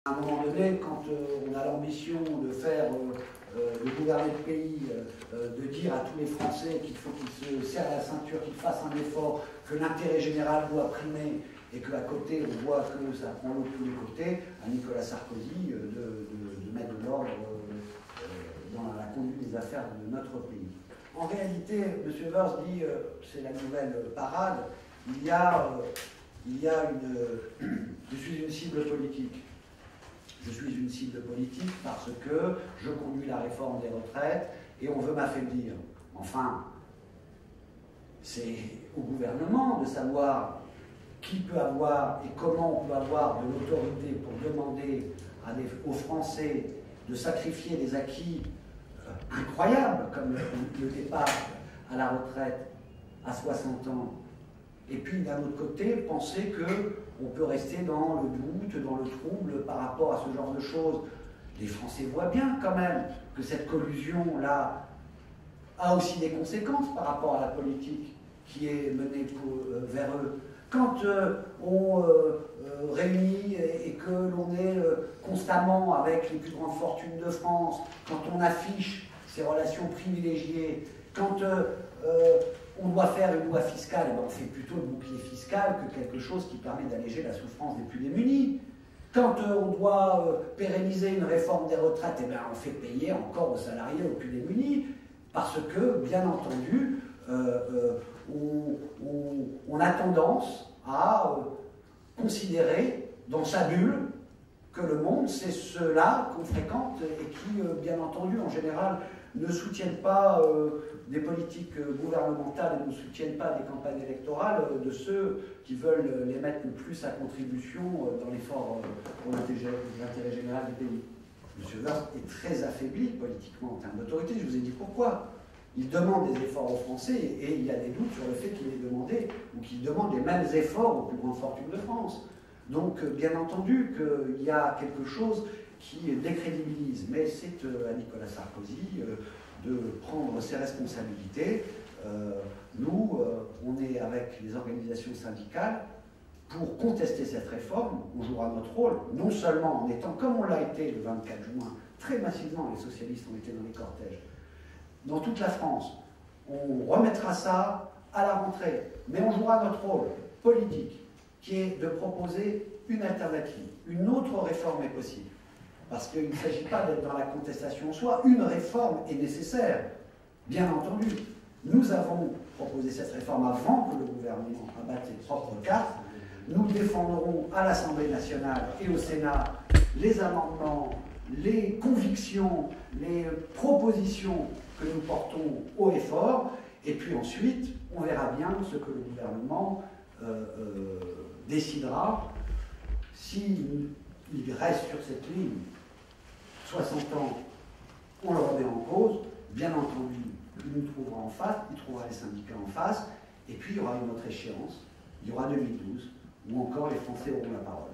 À un moment donné, quand on a l'ambition de faire, de gouverner le pays, de dire à tous les Français qu'il faut qu'ils se serrent la ceinture, qu'ils fassent un effort, que l'intérêt général doit primer, et qu'à côté on voit que ça prend l'eau de tous les côtés, à Nicolas Sarkozy de mettre de l'ordre dans la conduite des affaires de notre pays. En réalité, M. Wörth dit, c'est la nouvelle parade, je suis une cible politique. Je suis une cible politique parce que je conduis la réforme des retraites et on veut m'affaiblir. Enfin, c'est au gouvernement de savoir qui peut avoir et comment on peut avoir de l'autorité pour demander aux Français de sacrifier des acquis incroyables, comme le départ à la retraite à 60 ans. Et puis, d'un autre côté, penser qu'on peut rester dans le doute, dans le trouble par rapport à ce genre de choses. Les Français voient bien quand même que cette collusion-là a aussi des conséquences par rapport à la politique qui est menée vers eux. Quand on réunit et que l'on est constamment avec les plus grandes fortunes de France, quand on affiche ces relations privilégiées, quand on doit faire une loi fiscale, on fait plutôt le bouclier fiscal que quelque chose qui permet d'alléger la souffrance des plus démunis. Quand on doit pérenniser une réforme des retraites, on fait payer encore aux salariés, aux plus démunis, parce que, bien entendu, on a tendance à considérer dans sa bulle que le monde, c'est ceux-là qu'on fréquente et qui, bien entendu, en général, ne soutiennent pas des politiques gouvernementales et ne soutiennent pas des campagnes électorales de ceux qui veulent les mettre le plus à contribution dans l'effort pour l'intérêt général du pays. M. Wörth est très affaibli politiquement en termes d'autorité. Je vous ai dit pourquoi. Il demande des efforts aux Français et il y a des doutes sur le fait qu'il les demandé ou qu'il demande les mêmes efforts aux plus grandes fortunes de France. Donc, bien entendu qu'il y a quelque chose qui décrédibilise, mais c'est à Nicolas Sarkozy de prendre ses responsabilités. Nous, on est avec les organisations syndicales pour contester cette réforme. On jouera notre rôle, non seulement en étant, comme on l'a été le 24 juin, très massivement, les socialistes ont été dans les cortèges, dans toute la France. On remettra ça à la rentrée, mais on jouera notre rôle politique, qui est de proposer une alternative. Une autre réforme est possible. Parce qu'il ne s'agit pas d'être dans la contestation en soi. Une réforme est nécessaire, bien entendu. Nous avons proposé cette réforme avant que le gouvernement abatte ses propres cartes. Nous défendrons à l'Assemblée nationale et au Sénat les amendements, les convictions, les propositions que nous portons haut et fort. Et puis ensuite, on verra bien ce que le gouvernement décidera. S'il reste sur cette ligne, 60 ans, on le remet en cause. Bien entendu, il nous trouvera en face, il trouvera les syndicats en face, et puis il y aura une autre échéance, il y aura 2012, où encore les Français auront la parole.